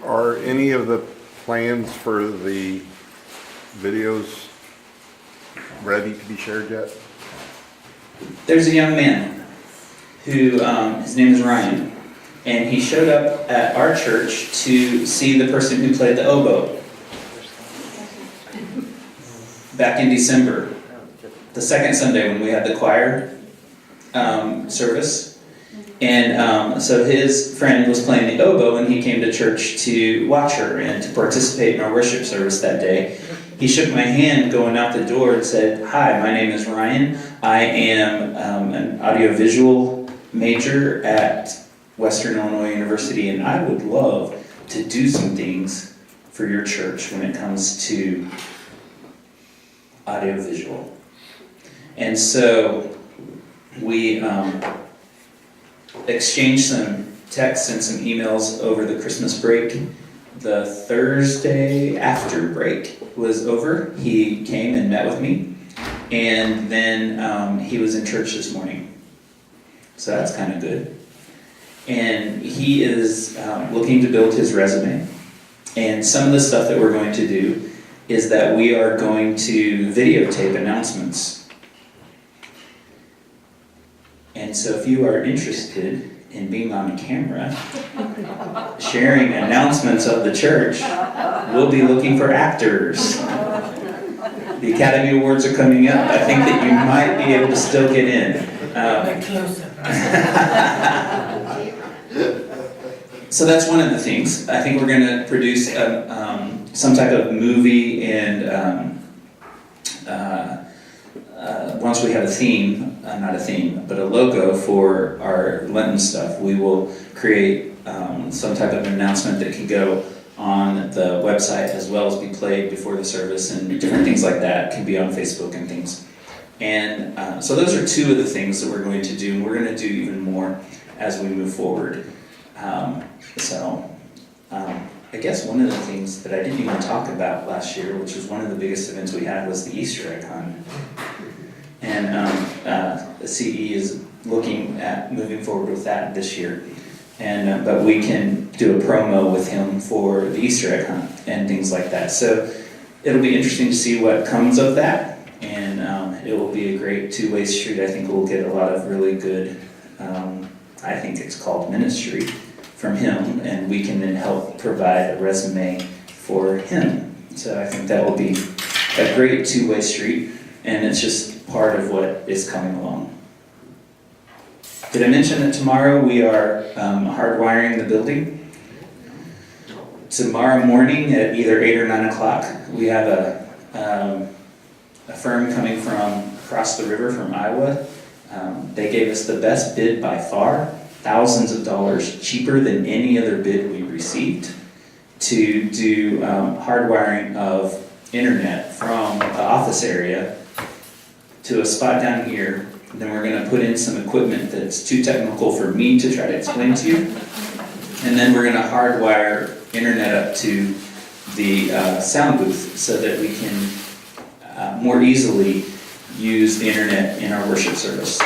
Are any of the plans for the videos ready to be shared yet? There's a young man who, his name is Ryan, and he showed up at our church to see the person who played the oboe back in December, the second Sunday when we had the choir service. And so his friend was playing the oboe, and he came to church to watch her and to participate in our worship service that day. He shook my hand going out the door and said, "Hi, my name is Ryan. I am an audiovisual major at Western Illinois University, and I would love to do some things for your church when it comes to audiovisual." And so we exchanged some texts and some emails over the Christmas break. The Thursday after break was over, he came and met with me, and then he was in church this morning. So that's kind of good. And he is looking to build his resume. And some of the stuff that we're going to do is that we are going to videotape announcements. And so if you are interested in being on camera, sharing announcements of the church, we'll be looking for actors. The Academy Awards are coming up. I think that you might be able to still get in. So that's one of the things. I think we're going to produce some type of movie, and once we have a theme, not a theme, but a logo for our Lenten stuff, we will create some type of announcement that can go on the website as well as be played before the service, and different things like that can be on Facebook and things. And so those are two of the things that we're going to do, and we're going to do even more as we move forward. I guess one of the things that I didn't even talk about last year, which was one of the biggest events we had, was the Easter egg hunt. And the CE is looking at moving forward with that this year. And but we can do a promo with him for the Easter egg hunt and things like that. So it'll be interesting to see what comes of that. And it will be a great two-way street. I think we'll get a lot of really good, I think it's called ministry, from him. And we can then help provide a resume for him. So I think that will be a great two-way street. And it's just part of what is coming along. Did I mention that tomorrow we are hardwiring the building? Tomorrow morning at either 8 or 9 o'clock, we have a firm coming from across the river from Iowa. They gave us the best bid by far, thousands of dollars cheaper than any other bid we received, to do hardwiring of internet from the office area to a spot down here. Then we're going to put in some equipment that's too technical for me to try to explain to you. And then we're going to hardwire internet up to the sound booth so that we can more easily use the internet in our worship service.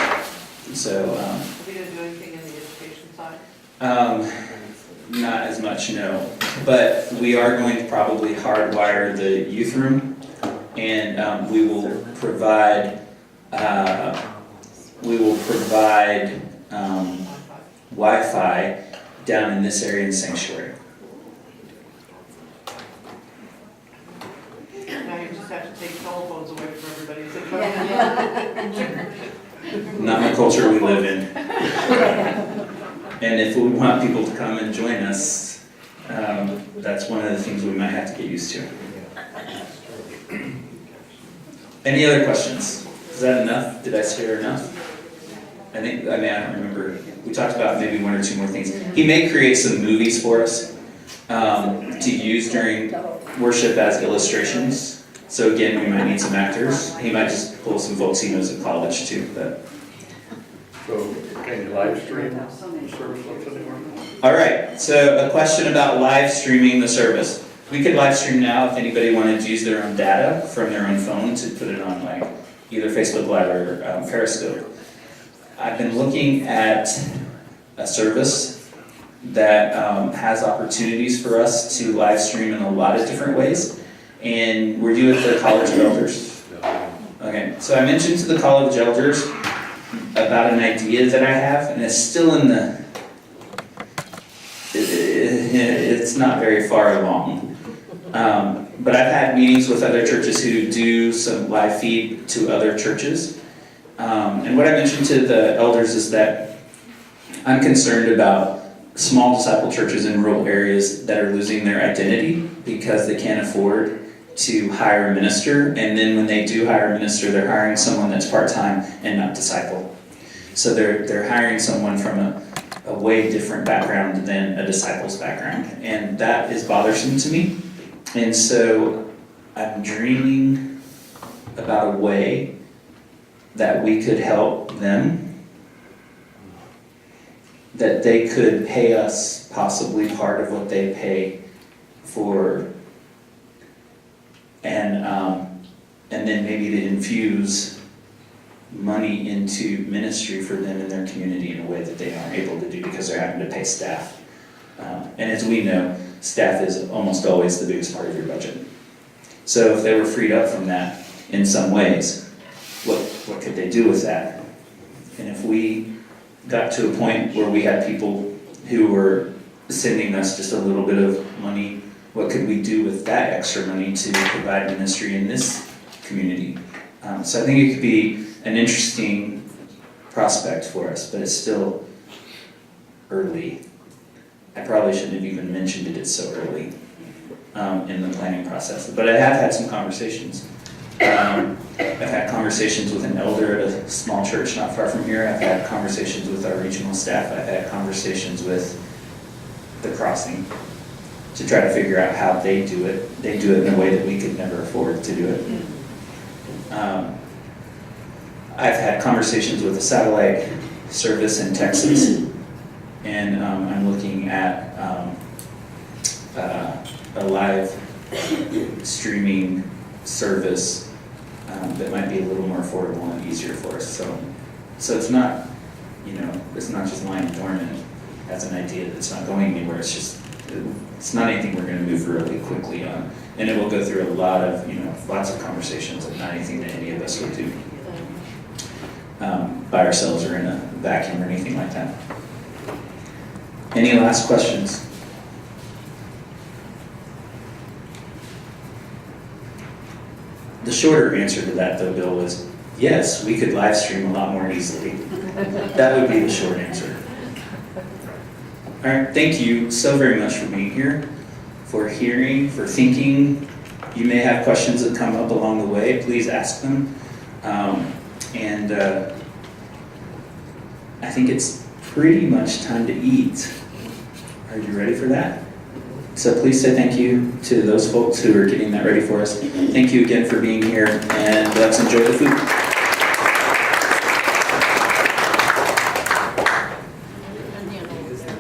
So, Are we going to do anything in the education side? Not as much, no. But we are going to probably hardwire the youth room, and we will provide Wi-Fi down in this area in the sanctuary. Now you just have to take telephones away from everybody. Not the culture we live in. And if we want people to come and join us, that's one of the things we might have to get used to. Any other questions? Is that enough? Did I share enough? I don't remember. We talked about maybe one or two more things. He may create some movies for us to use during worship as illustrations. So again, we might need some actors. He might just pull some folks he knows at college too. But. So can you live stream the service on Sunday morning? All right, so a question about live streaming the service. We could live stream now if anybody wanted to use their own data from their own phone to put it on like either Facebook Live or Periscope. I've been looking at a service that has opportunities for us to live stream in a lot of different ways, and we're due at the College of Elders. Okay, so I mentioned to the College of Elders about an idea that I have, and it's still in the, it's not very far along. But I've had meetings with other churches who do some live feed to other churches. And what I mentioned to the elders is that I'm concerned about small disciple churches in rural areas that are losing their identity because they can't afford to hire a minister, and then when they do hire a minister, they're hiring someone that's part-time and not disciple. So they're hiring someone from a way different background than a disciple's background, and that is bothersome to me. And so I'm dreaming about a way that we could help them, that they could pay us possibly part of what they pay for, and then maybe to infuse money into ministry for them in their community in a way that they aren't able to do because they're having to pay staff. And as we know, staff is almost always the biggest part of your budget. So if they were freed up from that in some ways, what could they do with that? And if we got to a point where we had people who were sending us just a little bit of money, what could we do with that extra money to provide ministry in this community? So I think it could be an interesting prospect for us, but it's still early. I probably shouldn't have even mentioned it, it's so early in the planning process. But I have had some conversations. I've had conversations with an elder at a small church not far from here. I've had conversations with our regional staff. I've had conversations with the Crossing to try to figure out how they do it. They do it in a way that we could never afford to do it. I've had conversations with a satellite service in Texas, and I'm looking at a live streaming service that might be a little more affordable and easier for us. So it's not, it's not just lying dormant as an idea that's not going anywhere. It's not anything we're going to move really quickly on, and it will go through a lot of, lots of conversations, and not anything that any of us would do by ourselves or in a vacuum or anything like that. Any last questions? The shorter answer to that, though, Bill, was yes, we could live stream a lot more easily. That would be the short answer. All right, thank you so very much for being here, for hearing, for thinking. You may have questions that come up along the way. Please ask them. I think it's pretty much time to eat. Are you ready for that? So please say thank you to those folks who are getting that ready for us. Thank you again for being here, and let's enjoy the food.